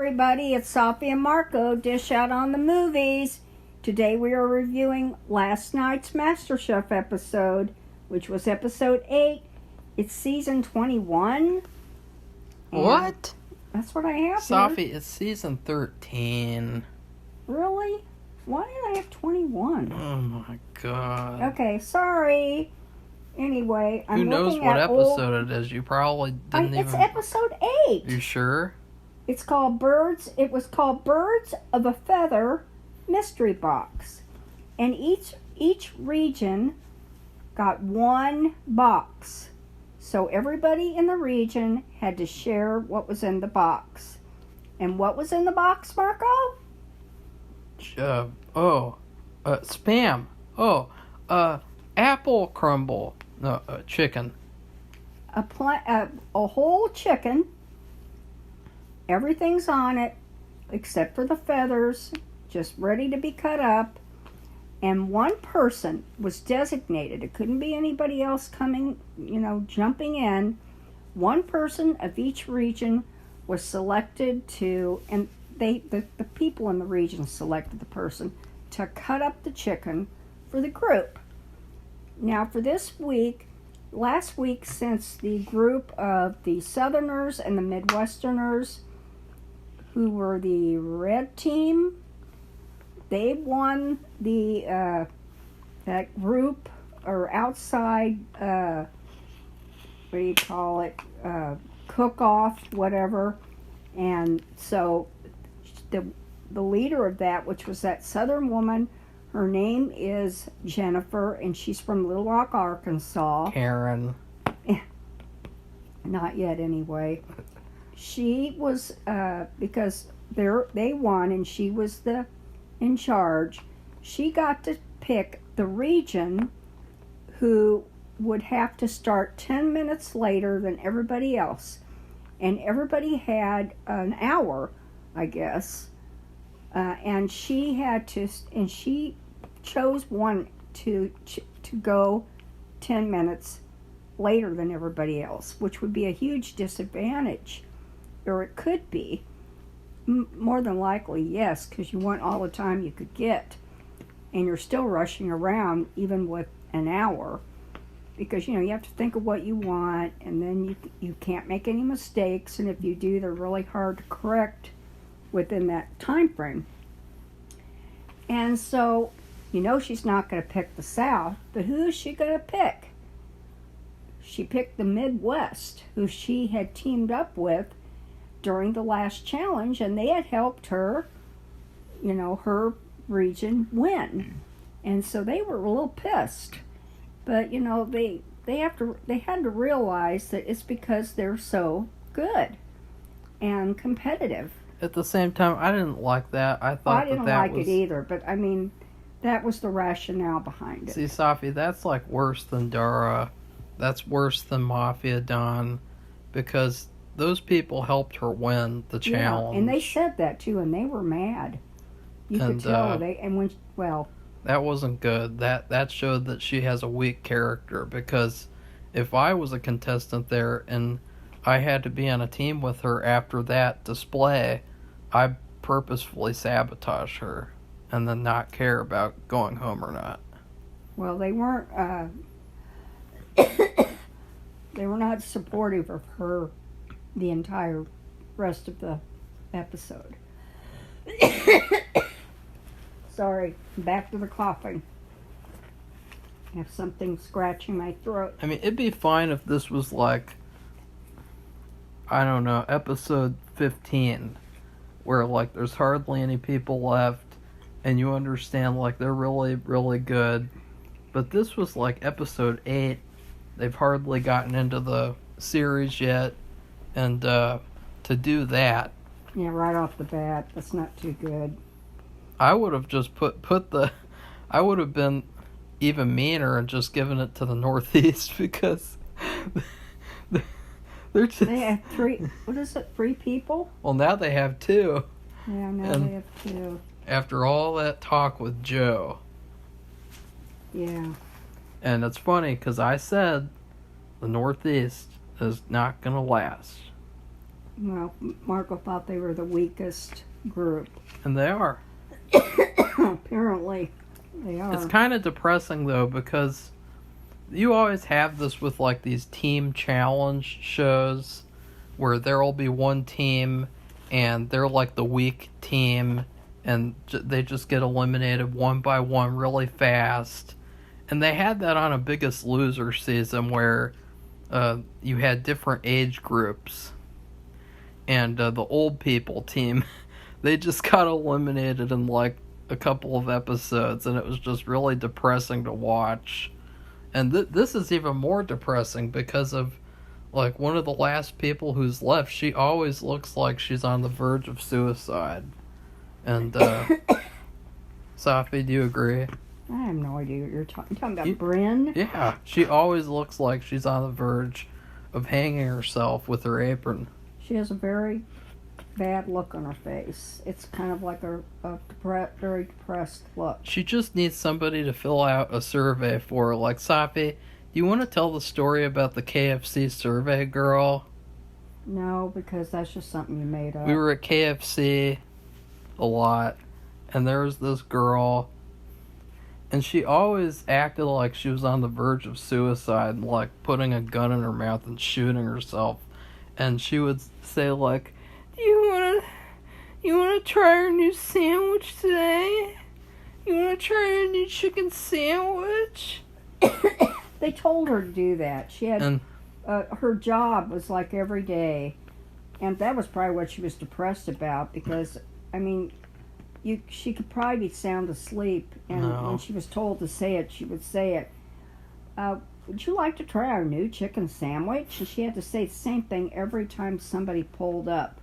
everybody, it's Safi and Marco, Dish Out on the Movies. Today we are reviewing last night's Masterchef episode, which was episode 8. It's season 21. What? That's what I have Safi, here. it's season 13. Really? Why did I have 21? Oh my god. Okay, sorry. Anyway, I'm Who knows looking what at episode it is? You probably didn't It's even... episode 8. You sure? It's called Birds. It was called Birds of a Feather Mystery Box. And each region got one box. So everybody in the region had to share what was in the box. And what was in the box, Marco? Spam. Apple crumble. No, chicken. A whole chicken. Everything's on it except for the feathers, just ready to be cut up. And one person was designated. It couldn't be anybody else coming, jumping in. One person of each region was selected to, and the people in the region selected the person to cut up the chicken for the group. Now for this week, last week, since the group of the Southerners and the Midwesterners, who were the red team, they won the that group or outside cook-off, whatever. And so the leader of that, which was that Southern woman, her name is Jennifer, and she's from Little Rock, Arkansas. Karen. Not yet, anyway. She was, because they won and she was in charge, she got to pick the region who would have to start 10 minutes later than everybody else. And everybody had an hour, I guess. And she chose one to go 10 minutes later than everybody else, which would be a huge disadvantage. Or it could be. More than likely, yes, because you want all the time you could get. And you're still rushing around even with an hour. Because, you have to think of what you want, and then you can't make any mistakes, and if you do, they're really hard to correct within that time frame. And so, she's not going to pick the South, but who is she going to pick? She picked the Midwest, who she had teamed up with during the last challenge, and they had helped her, her region win. And so they were a little pissed. But, they had to realize that it's because they're so good and competitive. At the same time, I didn't like that. I thought I didn't like it either, but I mean, that was the rationale behind it. See, Safi, that's like worse than Dara. That's worse than Mafia Don, because those people helped her win the challenge. Yeah, and they said that too, and they were mad. You could tell that wasn't good. That showed that she has a weak character, because if I was a contestant there and I had to be on a team with her after that display, I'd purposefully sabotage her and then not care about going home or not. Well, they weren't they were not supportive of her the entire rest of the episode. Sorry, back to the coughing. I have something scratching my throat. I mean, it'd be fine if this was like, I don't know, episode 15, where like there's hardly any people left, and you understand like they're really, really good. But this was like episode 8. They've hardly gotten into the series yet, and to do that, yeah, right off the bat, that's not too good. I would have just I would have been even meaner and just given it to the Northeast, because they're just... They have 3 people? Well, now they have 2. Yeah, now they have 2. After all that talk with Joe. Yeah. And it's funny, because I said the Northeast is not going to last. Well, Marco thought they were the weakest group. And they are. Apparently, they are. It's kind of depressing, though, because you always have this with, like, these team challenge shows where there'll be one team and they're, like, the weak team and they just get eliminated one by one really fast. And they had that on a Biggest Loser season where you had different age groups. And the old people team, they just got eliminated in, like, a couple of episodes, and it was just really depressing to watch. And this is even more depressing because of, like, one of the last people who's left, she always looks like she's on the verge of suicide. And, Safi, do you agree? I have no idea what you're talking about. Bryn? Yeah, she always looks like she's on the verge of hanging herself with her apron. She has a very bad look on her face. It's kind of like a very depressed look. She just needs somebody to fill out a survey for her. Like, Safi, do you want to tell the story about the KFC survey girl? No, because that's just something you made up. We were at KFC a lot, and there was this girl, and she always acted like she was on the verge of suicide, and, like, putting a gun in her mouth and shooting herself. And she would say, like, You wanna try our new sandwich today? You wanna try our new chicken sandwich? They told her to do that. She had her job was like every day, and that was probably what she was depressed about. Because I mean, she could probably be sound asleep, and when she was told to say it, she would say it. Would you like to try our new chicken sandwich? And she had to say the same thing every time somebody pulled up.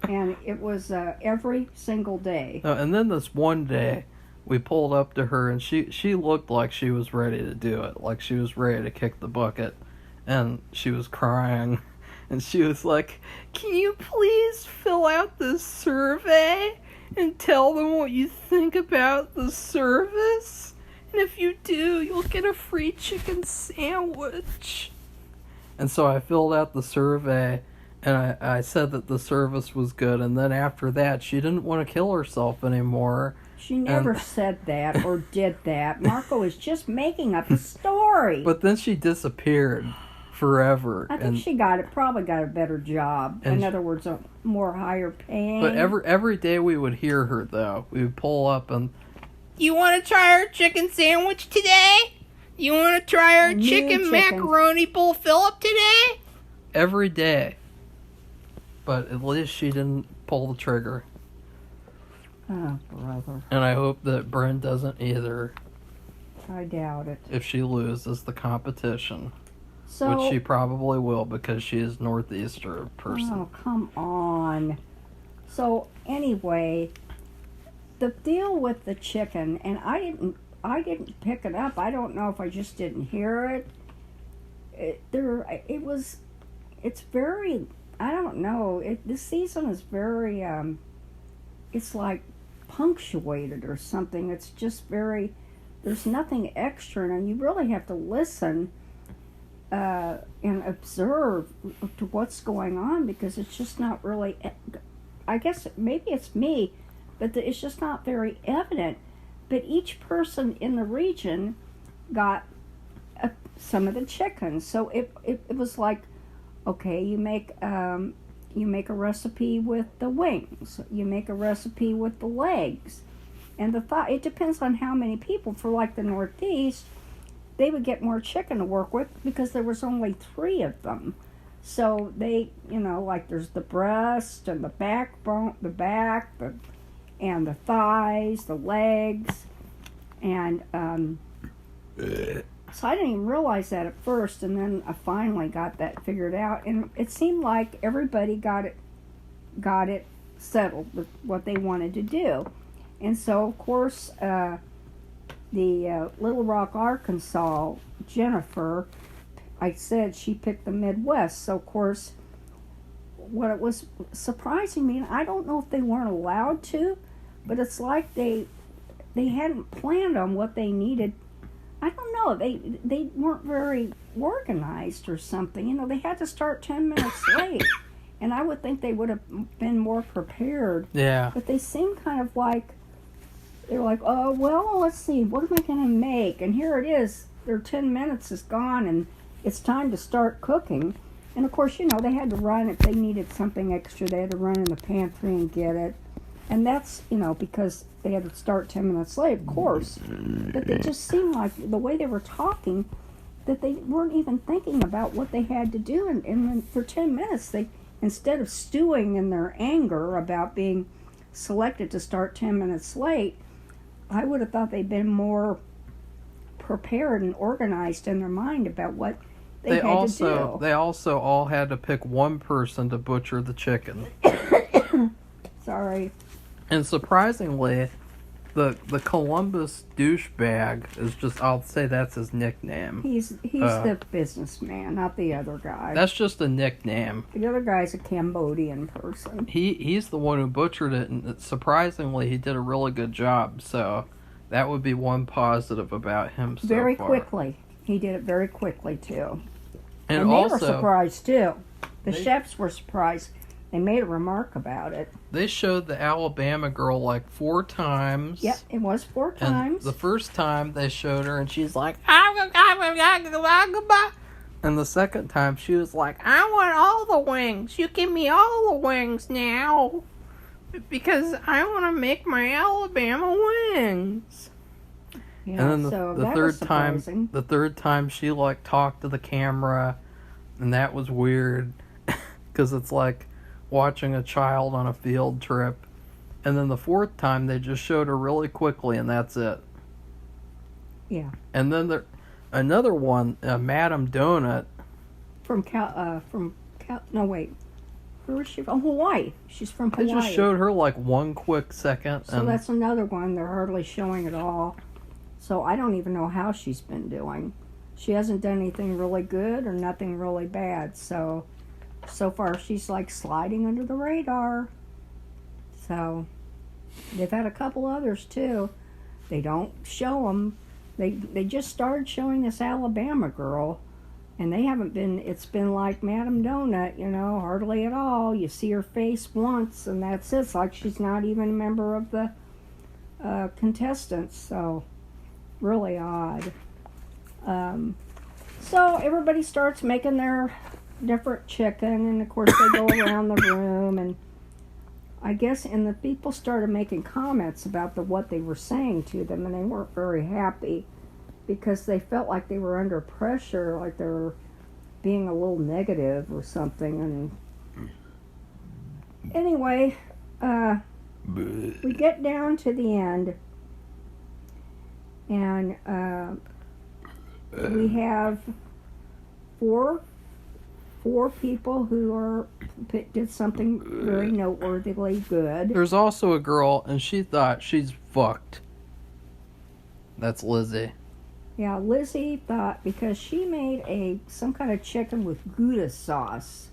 And it was every single day. And then this one day, we pulled up to her, and she looked like she was ready to do it. Like she was ready to kick the bucket. And she was crying. And she was like, Can you please fill out this survey and tell them what you think about the service? And if you do, you'll get a free chicken sandwich. And so I filled out the survey, and I said that the service was good. And then after that, she didn't want to kill herself anymore. She never said that or did that. Marco is just making up a story. But then she disappeared forever. I think she probably got a better job. In other words, a more higher paying. But every day we would hear her, though. We would pull up and... You want to try our chicken sandwich today? You want to try our chicken macaroni bowl fill-up today? Every day. But at least she didn't pull the trigger. Oh, brother. And I hope that Bryn doesn't either. I doubt it. If she loses the competition. So, which she probably will because she is Northeastern person. Oh, come on. So, anyway... The deal with the chicken, and I didn't pick it up. I don't know if I just didn't hear it. It's very, I don't know. This season is very, it's like punctuated or something. It's just very, there's nothing extra, and you really have to listen and observe to what's going on because it's just not really, I guess maybe it's me, but it's just not very evident. But each person in the region got some of the chicken. So it was like, okay, you make a recipe with the wings. You make a recipe with the legs. And the thigh. It depends on how many people. For like the Northeast, they would get more chicken to work with because there was only 3 of them. So they, like there's the breast and the backbone, the back, and the thighs, the legs, and so I didn't even realize that at first, and then I finally got that figured out, and it seemed like everybody got it settled with what they wanted to do, and so of course the Little Rock, Arkansas, Jennifer, I said she picked the Midwest, so of course what it was surprising me, and I don't know if they weren't allowed to, but it's like they hadn't planned on what they needed. I don't know. They weren't very organized or something. They had to start 10 minutes late. And I would think they would have been more prepared. Yeah. But they seem kind of like, they're like, oh, well, let's see, what am I going to make? And here it is. Their 10 minutes is gone, and it's time to start cooking. And, of course, they had to run. If they needed something extra, they had to run in the pantry and get it. And that's, because they had to start 10 minutes late, of course. But it just seemed like the way they were talking, that they weren't even thinking about what they had to do. And for 10 minutes, they, instead of stewing in their anger about being selected to start 10 minutes late, I would have thought they'd been more prepared and organized in their mind about what they had to do. They also all had to pick one person to butcher the chicken. Sorry. And surprisingly, the Columbus douchebag is just, I'll say that's his nickname. He's the businessman, not the other guy. That's just a nickname. The other guy's a Cambodian person. He's the one who butchered it, and surprisingly, he did a really good job. So that would be one positive about him so Very far. quickly. He did it very quickly, too. And they also, were surprised, too. The chefs were surprised. They made a remark about it. They showed the Alabama girl like 4 times. Yep, it was 4 times. And the first time they showed her, and she's like, and the second time she was like, I want all the wings. You give me all the wings now. Because I want to make my Alabama wings. Yeah, And then so the that third was surprising. the third time she like talked to the camera, and that was weird. Because it's like watching a child on a field trip. And then the fourth time they just showed her really quickly, and that's it. Yeah. And then another one, Madame Donut. No, wait. Where is she from? Hawaii. She's from Hawaii. They just showed her like 1 quick second. So that's another one. They're hardly showing it all. So I don't even know how she's been doing. She hasn't done anything really good or nothing really bad. So far she's like sliding under the radar. So they've had a couple others too. They don't show them. They just started showing this Alabama girl, and they haven't been. It's been like Madame Donut, hardly at all. You see her face once, and that's it. It's like she's not even a member of the contestants. So really odd. So everybody starts making their different chicken, and of course they go around the room, and I guess, and the people started making comments about what they were saying to them, and they weren't very happy because they felt like they were under pressure, like they were being a little negative or something. And anyway, we get down to the end, and we have four people who did something very noteworthily good. There's also a girl, and she thought she's fucked. That's Lizzie. Yeah, Lizzie thought, because she made some kind of chicken with Gouda sauce.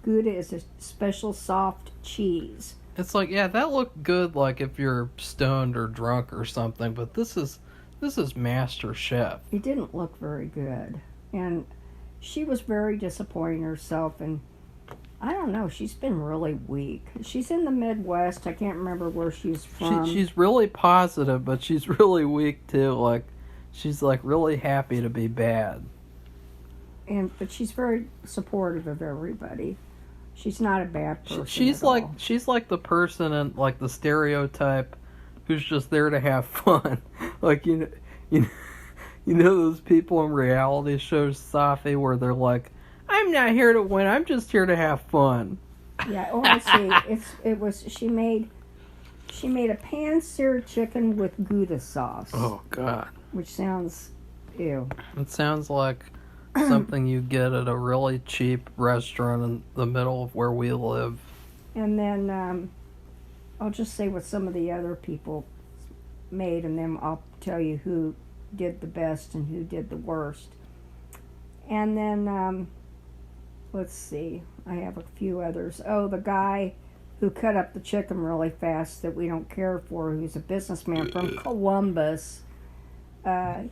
Gouda is a special soft cheese. It's like, yeah, that looked good, like if you're stoned or drunk or something, but this is Masterchef. It didn't look very good, and she was very disappointed in herself, and I don't know, she's been really weak. She's in the Midwest. I can't remember where she's from. She's really positive, but she's really weak too. Like, she's like really happy to be bad. But she's very supportive of everybody. She's not a bad person. She's like the person in like the stereotype who's just there to have fun. Like you know those people in reality shows, Safi, where they're like, I'm not here to win, I'm just here to have fun. Yeah, oh, I see. She made a pan-seared chicken with Gouda sauce. Oh, God. Which sounds ew. It sounds like something you get at a really cheap restaurant in the middle of where we live. And then I'll just say what some of the other people made, and then I'll tell you who did the best and who did the worst. And then, let's see, I have a few others. Oh, the guy who cut up the chicken really fast that we don't care for, who's a businessman from Columbus,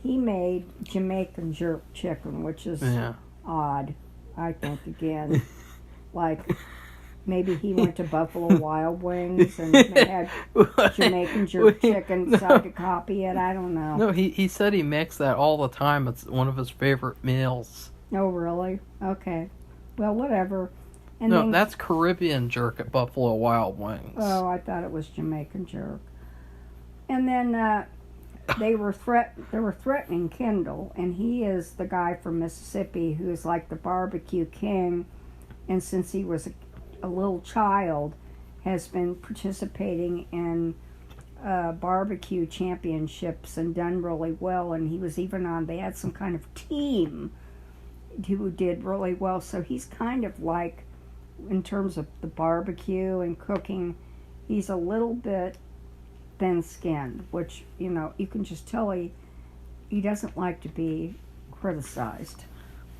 he made Jamaican jerk chicken, which is odd, I think, again. Like, Maybe he went to Buffalo Wild Wings and they had Jamaican jerk chicken, decided to copy it. I don't know. No, he said he makes that all the time. It's one of his favorite meals. Oh, really? Okay. Well, whatever. And No, then, that's Caribbean jerk at Buffalo Wild Wings. Oh, I thought it was Jamaican jerk. And then they were threatening Kendall, and he is the guy from Mississippi who's like the barbecue king, and since he was a little child, has been participating in barbecue championships and done really well. And he was even on. They had some kind of team who did really well. So he's kind of like, in terms of the barbecue and cooking, he's a little bit thin-skinned, which, you can just tell he doesn't like to be criticized.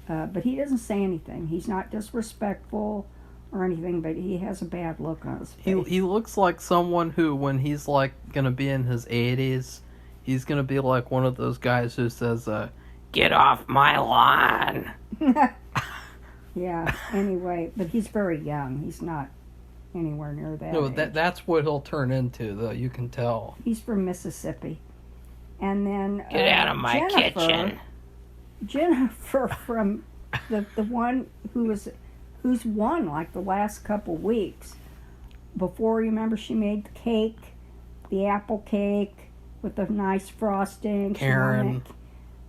But he doesn't say anything. He's not disrespectful or anything, but he has a bad look on his face. He looks like someone who, when he's like gonna be in his 80s, he's gonna be like one of those guys who says, "Get off my lawn." Yeah. Anyway, but he's very young. He's not anywhere near that. No, age. that's what he'll turn into, though. You can tell. He's from Mississippi. And then Get out of my kitchen. Jennifer from the one who's won like the last couple weeks. Before, you remember, she made the cake, the apple cake with the nice frosting. Karen.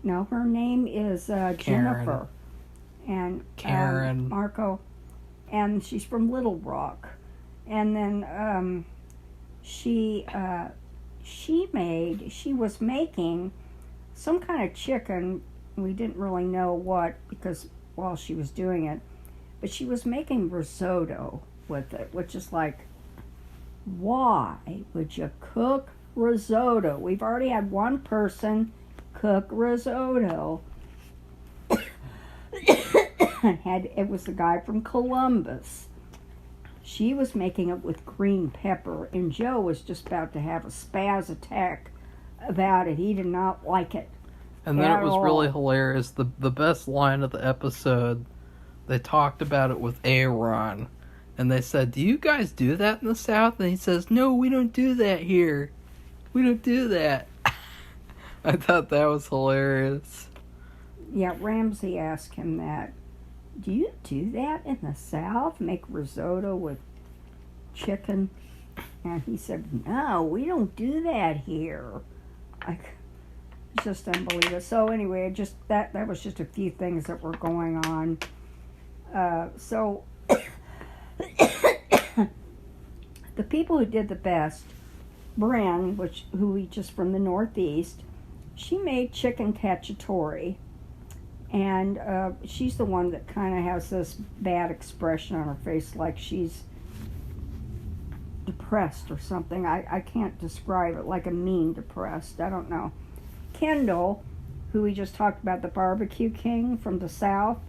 No, her name is Jennifer. And Karen. Marco. And she's from Little Rock. And then she was making some kind of chicken. We didn't really know what, because while she was doing it, but she was making risotto with it, which is like, why would you cook risotto? We've already had one person cook risotto. It was the guy from Columbus. She was making it with green pepper, and Joe was just about to have a spaz attack about it. He did not like it. And then it was really hilarious. The best line of the episode, they talked about it with Aaron, and they said, "Do you guys do that in the South?" And he says, "No, we don't do that here. We don't do that." I thought that was hilarious. Yeah, Ramsey asked him that. Do you do that in the South? Make risotto with chicken? And he said, "No, we don't do that here." Like, it's just unbelievable. So anyway, just that was just a few things that were going on. So the people who did the best, Bren, who we just from the Northeast, she made chicken cacciatore. And she's the one that kind of has this bad expression on her face, like she's depressed or something. I can't describe it, like a mean depressed. I don't know. Kendall, who we just talked about, the barbecue king from the South,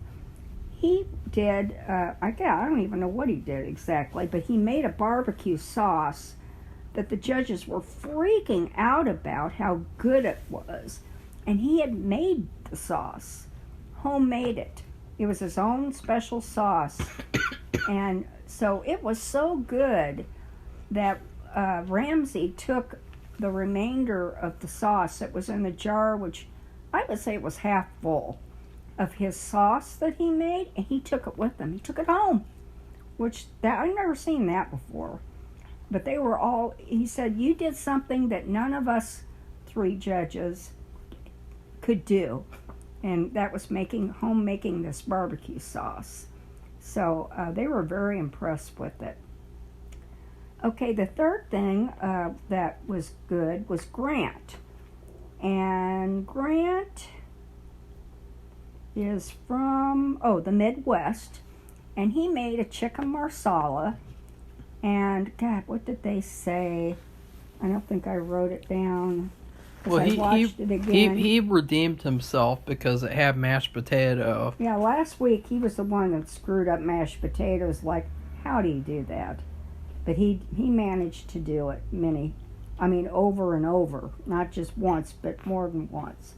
he did, I don't even know what he did exactly, but he made a barbecue sauce that the judges were freaking out about how good it was. And he had made the sauce. Homemade it. It was his own special sauce. And so it was so good that Ramsey took the remainder of the sauce that was in the jar, which I would say it was half full, of his sauce that he made, and he took it with him. He took it home, which I've never seen that before. But they were all, he said, "You did something that none of us 3 judges could do." And that was making this barbecue sauce. So they were very impressed with it. Okay, the third thing that was good was Grant. And Grant is from, the Midwest. And he made a chicken marsala. And, God, what did they say? I don't think I wrote it down. Well, I watched it again. he redeemed himself because it had mashed potato. Yeah, last week he was the one that screwed up mashed potatoes. Like, how do you do that? But he managed to do it over and over. Not just once, but more than once.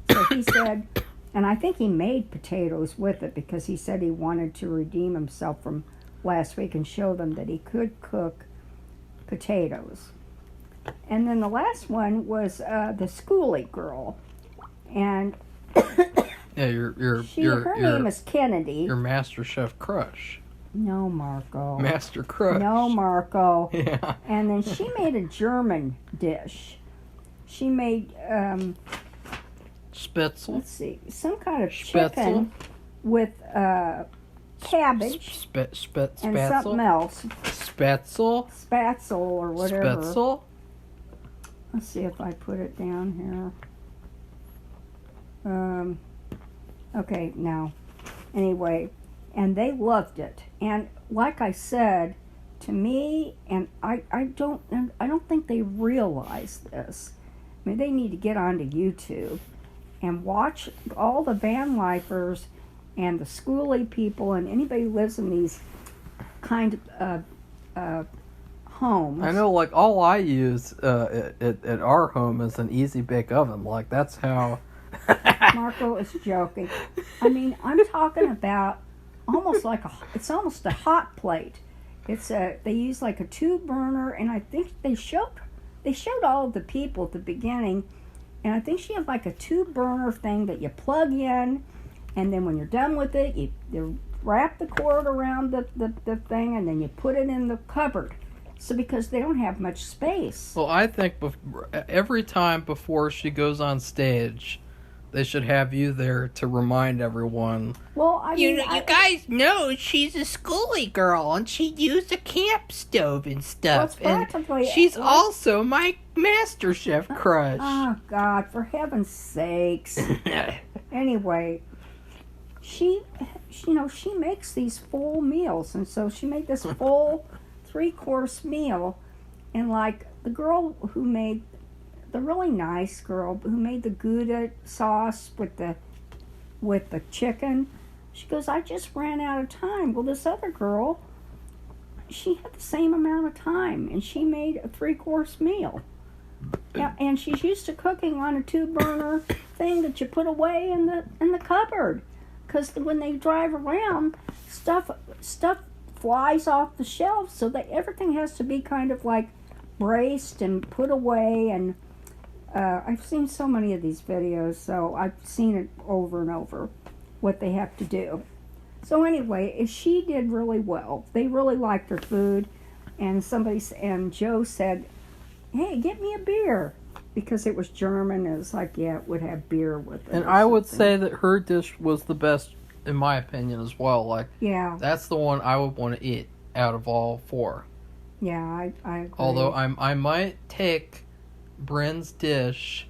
So he said, and I think he made potatoes with it because he said he wanted to redeem himself from last week and show them that he could cook potatoes. And then the last one was the schoolie girl, and Yeah, her name is Kennedy. Your Masterchef crush. No, Marco. Master crush. No, Marco. Yeah. And then she made a German dish. She made Spitzel. let's see, some kind of Spitzel. chicken with cabbage and Spatzel. something else, Spatzel. spatzel or whatever. Spatzel. Let's see if I put it down here. Okay, now. Anyway, and they loved it. And like I said, to me, and I don't think they realize this. I mean, they need to get onto YouTube and watch all the van lifers and the schoolie people and anybody who lives in these kind of homes. I know, like, all I use at our home is an easy bake oven. Like, that's how. Marco is joking. I mean, I'm talking about it's almost a hot plate. They use like a 2-burner, and I think they showed all of the people at the beginning, and I think she had like a 2-burner thing that you plug in, and then when you're done with it, you wrap the cord around the thing, and then you put it in the cupboard. So because they don't have much space. Well, I think every time before she goes on stage, they should have you there to remind everyone. Well, I mean, you guys know she's a schoolie girl, and she used a camp stove and stuff. Well, it's practically she's also my Masterchef crush. Oh, God, for heaven's sakes. Anyway, she makes these full meals, and so she made this full 3-course meal, and like the girl who made the really nice girl who made the Gouda sauce with the chicken, she goes, I just ran out of time. Well, this other girl, she had the same amount of time, and she made a 3-course meal. Yeah, and she's used to cooking on a 2-burner thing that you put away in the cupboard, because when they drive around, stuff flies off the shelves, so that everything has to be kind of like braced and put away. And I've seen so many of these videos, so I've seen it over and over, what they have to do. So anyway, she did really well. They really liked her food, and Joe said, hey, get me a beer, because it was German. It was like, yeah, it would have beer with it. And I would say that her dish was the best, in my opinion, as well. Like, yeah, that's the one I would want to eat out of all 4. Yeah, I agree. Although I might take Bryn's dish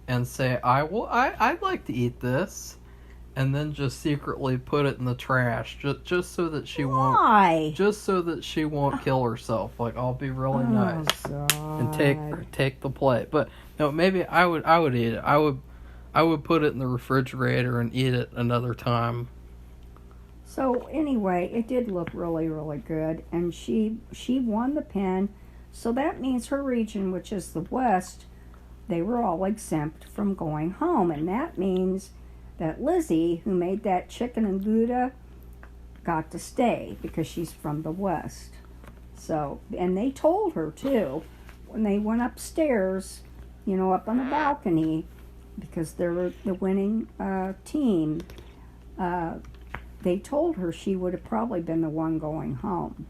and say, I'd like to eat this, and then just secretly put it in the trash, just so that she Why? won't kill herself. Like, I'll be really nice God. and take the plate. But no, maybe I would eat it. I would put it in the refrigerator and eat it another time. So anyway, it did look really, really good, and she won the pin. So that means her region, which is the West, they were all exempt from going home, and that means that Lizzie, who made that chicken and Gouda, got to stay because she's from the West. So, and they told her too when they went upstairs, up on the balcony, because they're the winning team. They told her she would have probably been the one going home.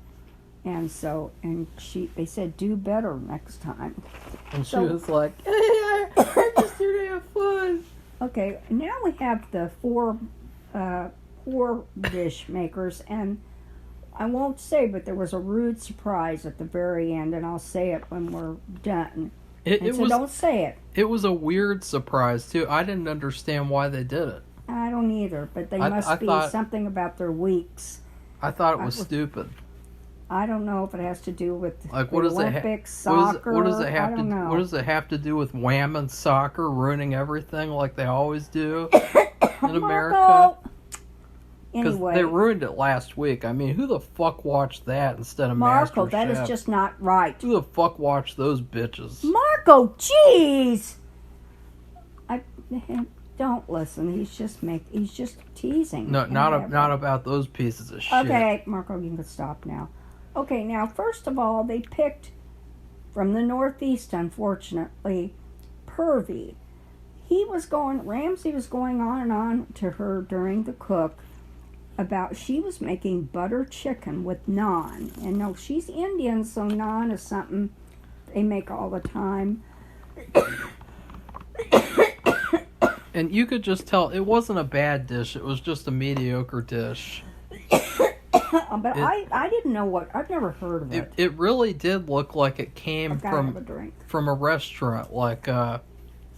And so, they said, do better next time. And she was like, hey, I just here to have fun. Okay, now we have the four dish makers, and I won't say, but there was a rude surprise at the very end, and I'll say it when we're done. Don't say it. It was a weird surprise, too. I didn't understand why they did it. I don't either, but they must be something about their weeks. I thought it was stupid. I don't know if it has to do with like the Olympics, soccer. What does it have I don't know. What does it have to do with wham and soccer ruining everything like they always do in America? Because anyway, they ruined it last week. I mean, who the fuck watched that instead of Marco, Masterchef? that is just not right. Who the fuck watched those bitches? Marco, jeez! Don't listen. He's just teasing. No, not about those pieces of shit. Okay, Marco, you can stop now. Okay, now first of all, they picked from the Northeast, unfortunately, Pervy. Ramsay was going on and on to her during the cook about she was making butter chicken with naan. And no, she's Indian, so naan is something they make all the time. And you could just tell it wasn't a bad dish. It was just a mediocre dish. But I didn't know I've never heard of it. It really did look like it came from a restaurant, like a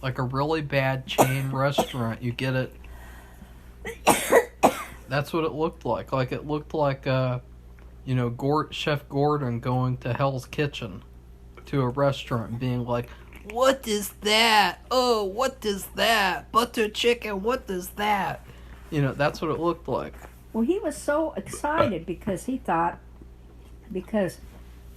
really bad chain restaurant. You get it? That's what it looked like. Like it looked like Chef Gordon going to Hell's Kitchen to a restaurant and being like, "What is that? Oh, what is that? Butter chicken, what is that?" That's what it looked like. Well, he was so excited because he thought,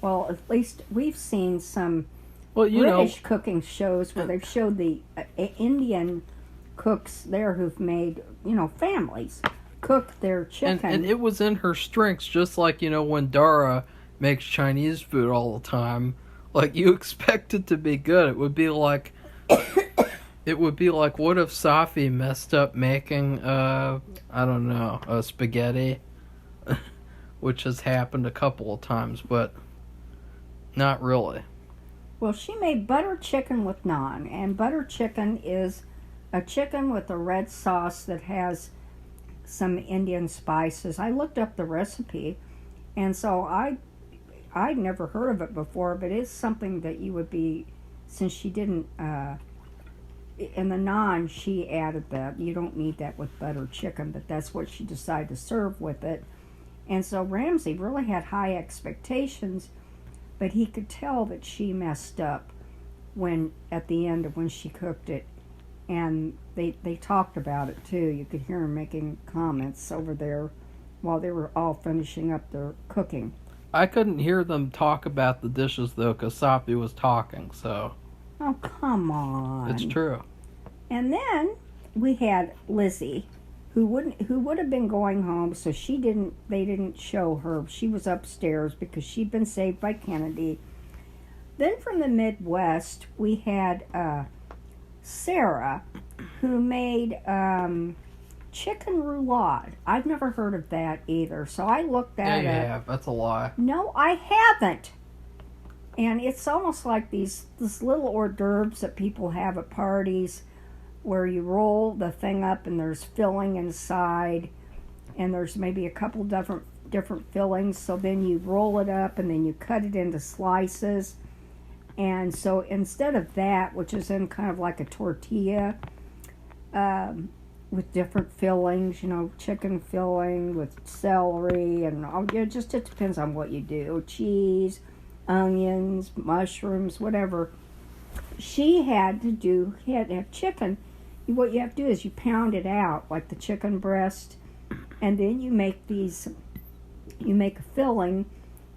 well, at least we've seen some British cooking shows where they've showed the Indian cooks there who've made, families cook their chicken. And it was in her strengths, just like, when Dara makes Chinese food all the time. Like, you expect it to be good. It would be like, what if Safi messed up making, spaghetti? Which has happened a couple of times, but not really. Well, she made butter chicken with naan, and butter chicken is a chicken with a red sauce that has some Indian spices. I looked up the recipe, and so I'd never heard of it before, but it's something that you would be, since she didn't, in the naan, she added that. You don't need that with butter chicken, but that's what she decided to serve with it. And so Ramsay really had high expectations, but he could tell that she messed up at the end of when she cooked it. And they talked about it too. You could hear them making comments over there while they were all finishing up their cooking. I couldn't hear them talk about the dishes though, because Safi was talking. So. Oh, come on! It's true. And then we had Lizzie, who would have been going home, so they didn't show her. She was upstairs because she'd been saved by Kennedy. Then from the Midwest, we had Sarah, who made chicken roulade. I've never heard of that either, so I looked that up. Yeah, you have. That's a lie. No, I haven't. And it's almost like these little hors d'oeuvres that people have at parties, where you roll the thing up and there's filling inside, and there's maybe a couple different fillings. So then you roll it up and then you cut it into slices. And so instead of that, which is in kind of like a tortilla, with different fillings, chicken filling with celery and it depends on what you do. Cheese, onions, mushrooms, whatever. She had to have chicken. What you have to do is you pound it out like the chicken breast, and then you make a filling,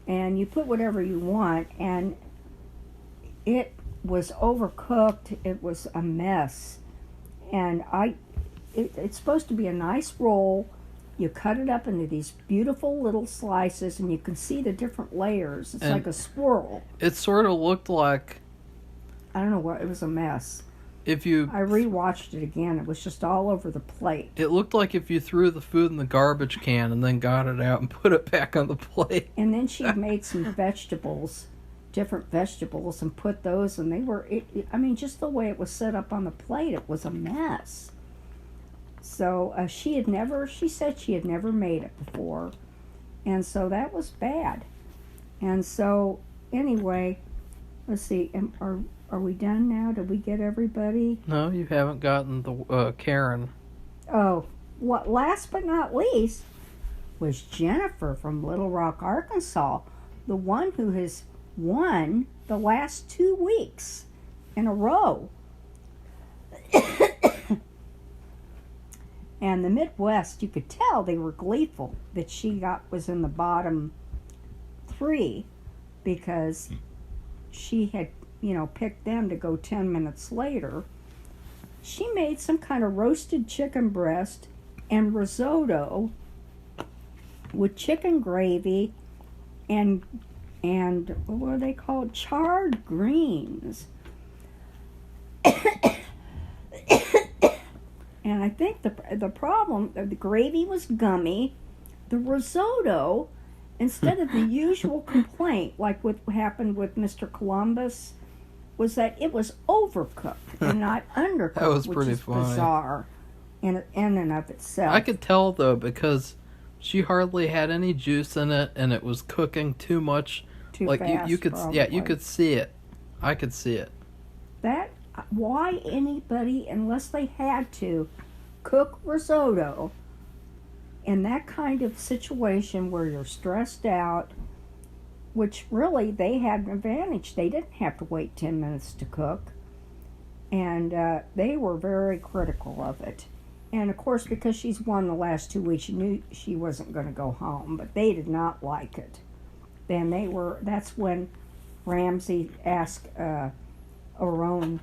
and you put whatever you want, and it was overcooked. It was a mess. And it's supposed to be a nice roll. You cut it up into these beautiful little slices, and you can see the different layers. It's like a swirl. It sort of looked like, I don't know what, it was a mess. I rewatched it again. It was just all over the plate. It looked like if you threw the food in the garbage can and then got it out and put it back on the plate. And then she made some different vegetables, and put those, and they were, just the way it was set up on the plate, it was a mess. So she said she had never made it before, and so that was bad. And so anyway, let's see, are we done now? Did we get everybody? No, you haven't gotten the Karen. Oh, last but not least was Jennifer from Little Rock, Arkansas, the one who has won the last 2 weeks in a row. And the Midwest, you could tell they were gleeful that she was in the bottom 3, because she had, picked them to go 10 minutes later. she made some kind of roasted chicken breast and risotto with chicken gravy and what are they called? Charred greens. And I think the problem, the gravy was gummy. The risotto, instead of the usual complaint, like what happened with Mr. Columbus, was that it was overcooked and not undercooked, That was which pretty is funny. bizarre in and of itself. I could tell though because she hardly had any juice in it, and it was cooking too much. Too like fast, you could, probably. yeah, you could see it. I could see it. That why anybody, unless they had to, cook risotto in that kind of situation where you're stressed out, which really they had an advantage. They didn't have to wait 10 minutes to cook, and they were very critical of it. And of course, because she's won the last 2 weeks, she knew she wasn't going to go home, but they did not like it. Then that's when Ramsey asked Aron,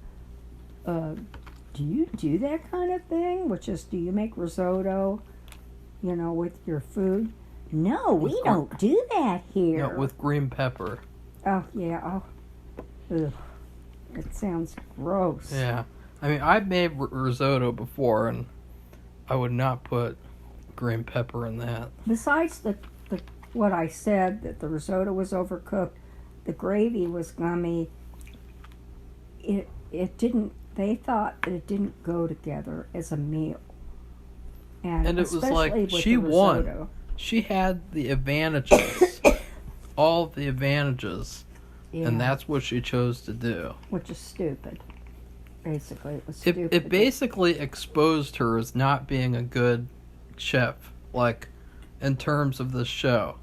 do you do that kind of thing? Which is, do you make risotto, with your food? No, we don't do that here. No, with green pepper. Oh, yeah. Oh. Ugh. It sounds gross. Yeah. I mean, I've made risotto before, and I would not put green pepper in that. Besides what I said, that the risotto was overcooked, the gravy was gummy, it didn't, they thought that it didn't go together as a meal. And it was like, with she the won. risotto. She had the advantages. All of the advantages. Yeah, And that's what she chose to do. which is stupid. Basically, it was stupid. It basically exposed her as not being a good chef, like, in terms of the show.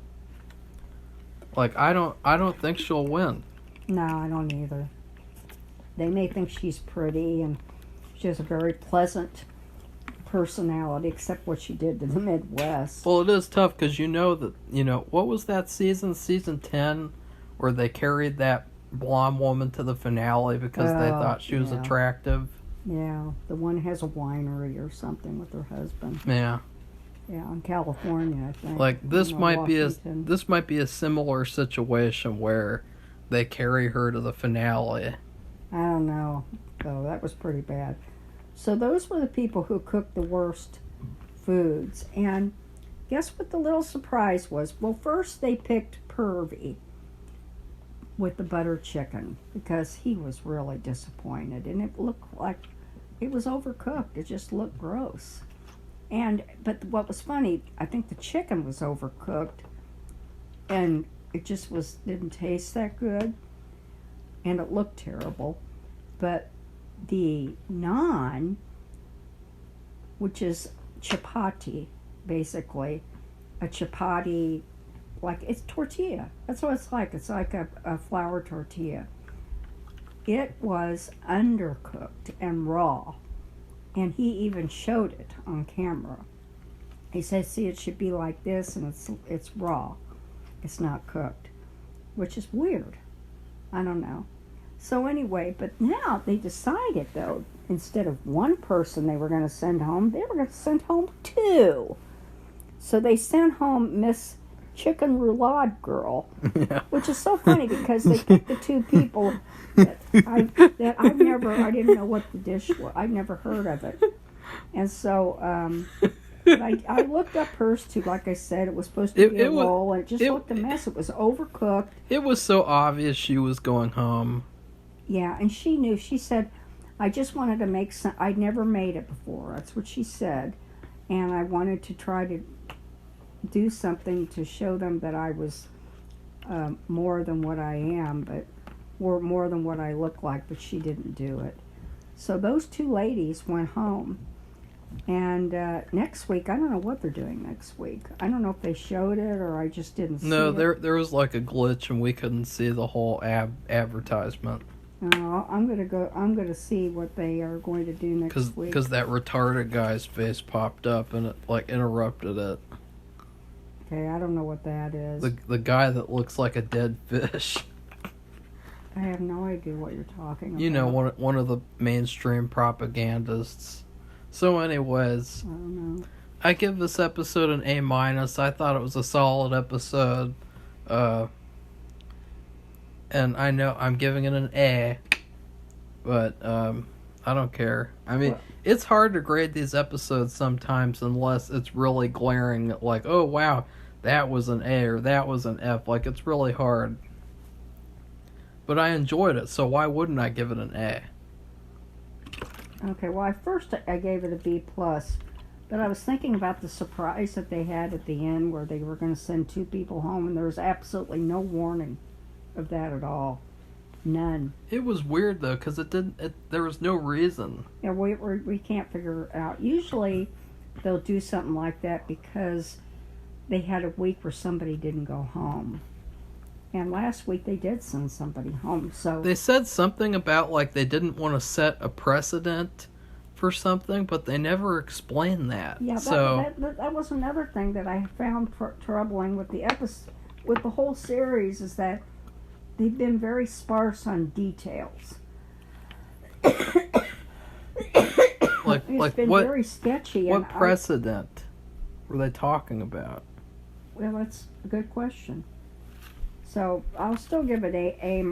Like, I don't think she'll win. No, I don't either. They may think she's pretty and she has a very pleasant personality, except what she did to the Midwest. Well, it is tough because what was that season 10, where they carried that blonde woman to the finale because they thought she was attractive. Yeah, the one has a winery or something with her husband. Yeah. Yeah, in California, I think. Like this might Washington. be a similar situation where they carry her to the finale. I don't know. So that was pretty bad. So those were the people who cooked the worst foods. And guess what the little surprise was? Well, first they picked Purvey with the butter chicken because he was really disappointed. And it looked like it was overcooked. It just looked gross. But what was funny, I think the chicken was overcooked. And it just didn't taste that good. And it looked terrible. But the naan, which is chapati, basically, a chapati, like it's tortilla. That's what it's like. It's like a flour tortilla. It was undercooked and raw. And he even showed it on camera. He said, see, it should be like this, and it's raw. It's not cooked, which is weird. I don't know. So anyway, but now they decided, though, instead of one person they were going to send home, they were going to send home 2. So they sent home Miss Chicken Roulade Girl, Yeah. which is so funny because they picked the 2 people that I didn't know what the dish was. I'd never heard of it. And so I looked up hers too. Like I said, it was supposed to be a roll, and it just looked a mess. It was overcooked. It was so obvious she was going home. Yeah, and she knew. She said, I just wanted to make some. I'd never made it before. That's what she said. And I wanted to try to do something to show them that I was more than what I am, or more than what I look like, but she didn't do it. So those 2 ladies went home. And next week, I don't know what they're doing next week. I don't know if they showed it or I just didn't see it. No, there was like a glitch and we couldn't see the whole advertisement. I'm gonna see what they are going to do next week. Because that retarded guy's face popped up and it like interrupted it. Okay, I don't know what that is. The guy that looks like a dead fish. I have no idea what you're talking about. You know, one of the mainstream propagandists. So anyways, I don't know. I give this episode an A-. I thought it was a solid episode. And I know I'm giving it an A. But I don't care. I mean, it's hard to grade these episodes sometimes unless it's really glaring, like, oh wow, that was an A or that was an F. Like, it's really hard. But I enjoyed it, so why wouldn't I give it an A? Okay, well, at first I gave it a B+, but I was thinking about the surprise that they had at the end where they were going to send 2 people home, and there was absolutely no warning of that at all. None. It was weird, though, because there was no reason. Yeah, we can't figure it out. Usually they'll do something like that because they had a week where somebody didn't go home. And last week they did send somebody home, so... They said something about, like, they didn't want to set a precedent for something, but they never explained that. Yeah, that was another thing that I found troubling with the episode, with the whole series, is that they've been very sparse on details. It's been what, very sketchy. What precedent were they talking about? Well, that's a good question. So I'll still give it A-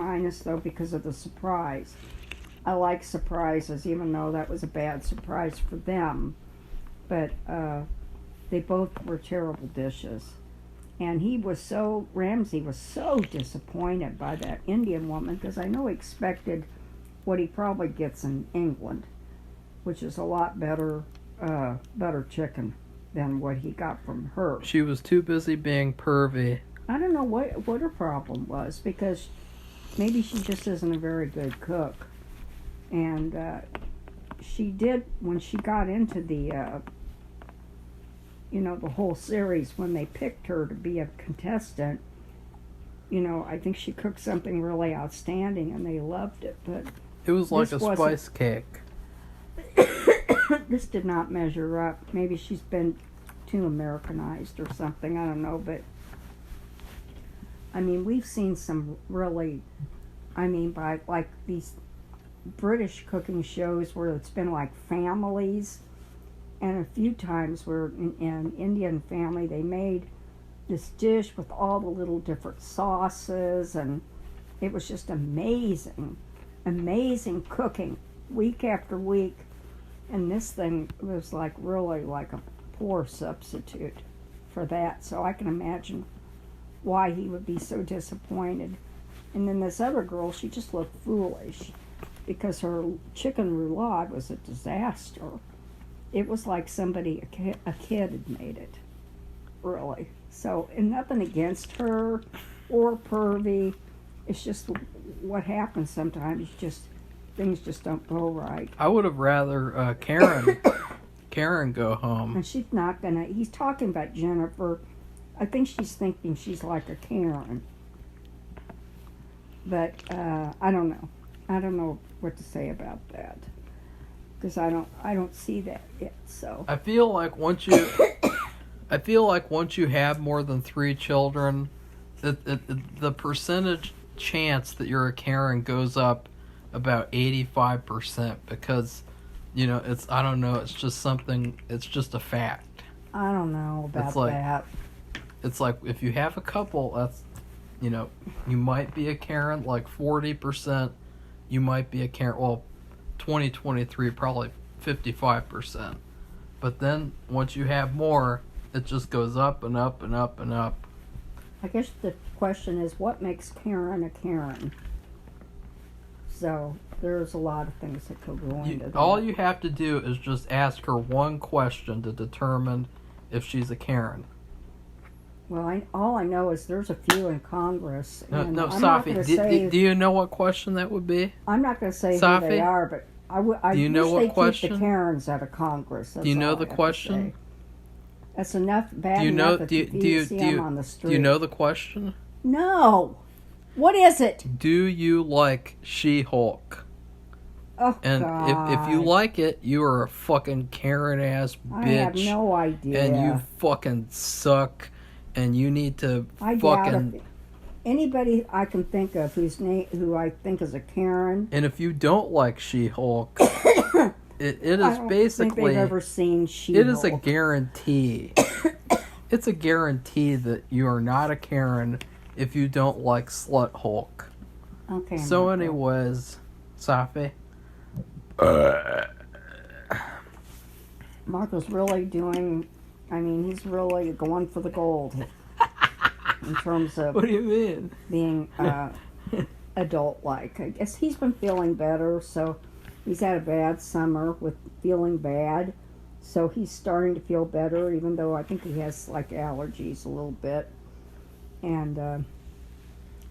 though, because of the surprise. I like surprises, even though that was a bad surprise for them. But they both were terrible dishes. And Ramsay was so disappointed by that Indian woman, because I know he expected what he probably gets in England, which is a lot better chicken than what he got from her. She was too busy being pervy. I don't know what her problem was, because maybe she just isn't a very good cook. And she did, when she got into the whole series, when they picked her to be a contestant, I think she cooked something really outstanding and they loved it. But it was like a spice cake. This did not measure up. Maybe she's been too Americanized or something. I don't know, but I mean, we've seen some really, by like these British cooking shows where it's been like families, and a few times where in an Indian family they made this dish with all the little different sauces, and it was just amazing cooking week after week. And this thing was like really like a poor substitute for that, so I can imagine why he would be so disappointed. And then this other girl, she just looked foolish because her chicken roulade was a disaster. It was like a kid had made it, really. So, and nothing against her or pervy. It's just what happens sometimes. Things just don't go right. I would have rather Karen go home. And she's not gonna. He's talking about Jennifer. I think she's thinking she's like a Karen. But I don't know. I don't know what to say about that, because I don't see that yet. So I feel like once you have more than 3 children, the percentage chance that you're a Karen goes up about 85%, because I don't know, it's just something, it's just a fact. I don't know about that. It's like if you have a couple, that's you might be a Karen, like 40%. You might be a Karen, well, 2023 probably 55%. But then once you have more, it just goes up and up and up and up. I guess the question is, what makes Karen a Karen? So there's a lot of things that could go into that. All you have to do is just ask her one question to determine if she's a Karen. Well, all I know is there's a few in Congress. And no, I'm Safi, do you know what question that would be? I'm not going to say Safi? who they are, but I do you wish know what they question? keep the Karens out of Congress. That's do you know all the I have question? to say. That's enough. Bad do you know? enough Do you see them on the street. do you know the question? No. What is it? Do you like She-Hulk? Oh, and God. if you like it, you are a fucking Karen ass bitch. I have no idea. And you fucking suck. And you need to I fucking. anybody I can think of who I think is a Karen. And if you don't like She-Hulk, it is I don't basically think they've ever seen She-Hulk. it is a guarantee. It's a guarantee that you are not a Karen if you don't like Slut Hulk. Okay. So, Marco. anyways, Safi. Marco's really doing. I mean, he's really going for the gold in terms of What do you mean? being adult-like. I guess he's been feeling better, so he's had a bad summer with feeling bad. So he's starting to feel better, even though I think he has like allergies a little bit. And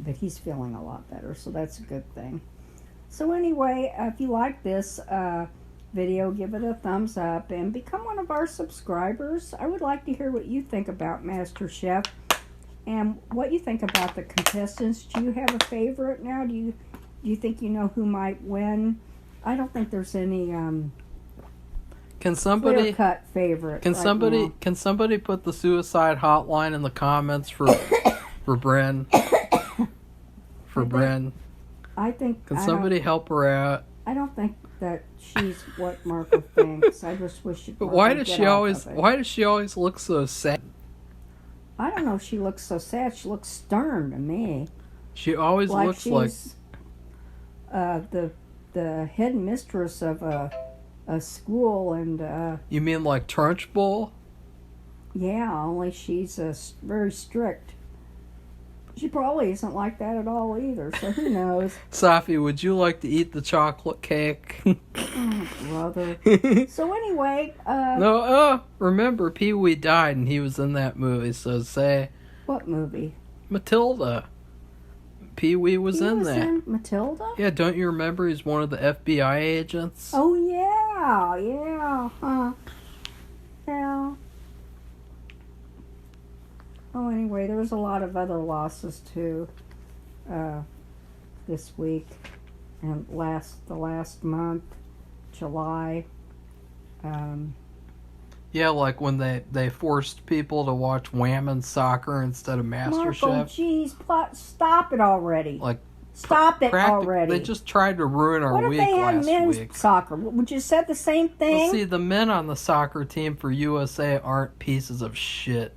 but he's feeling a lot better, so that's a good thing. So anyway, if you like this video, give it a thumbs up and become one of our subscribers. I would like to hear what you think about MasterChef and what you think about the contestants. Do you have a favorite now? Do you think you know who might win? I don't think there's any Can somebody clear-cut favorite. can right somebody now. can somebody put the suicide hotline in the comments for Bren? For Bren. I think Can somebody help her out? I don't think that she's what Marco thinks. I just wish she'd. But Marco why does get she off always of it. why does she always look so sad? I don't know if she looks so sad. She looks stern to me. She always Like looks like she's the head mistress of a school, and you mean like Trunchbull? yeah, only she's very strict. She probably isn't like that at all either. So who knows? Safi, would you like to eat the chocolate cake? Oh, brother. So anyway, No, remember Pee-wee died and he was in that movie, so say what movie? Matilda. Pee-wee was He in was that. in Matilda? Yeah, don't you remember he's one of the FBI agents? Oh yeah, huh? Yeah. Oh, anyway, there was a lot of other losses too this week and the last month, July. Yeah, like when they forced people to watch Women's Soccer instead of Marco, MasterChef. geez, stop it already! Like Stop it already! They just tried to ruin our what if week they had last men's week. soccer? Would you said the same thing? Well, see, the men on the soccer team for USA aren't pieces of shit.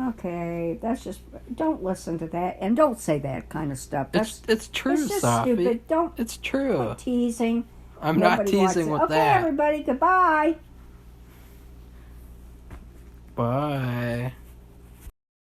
Okay, that's just don't listen to that and don't say that kind of stuff. It's true, it's just Safi. stupid. Don't It's true. quit teasing. I'm not Nobody likes teasing it. with okay, that. everybody, goodbye. Bye.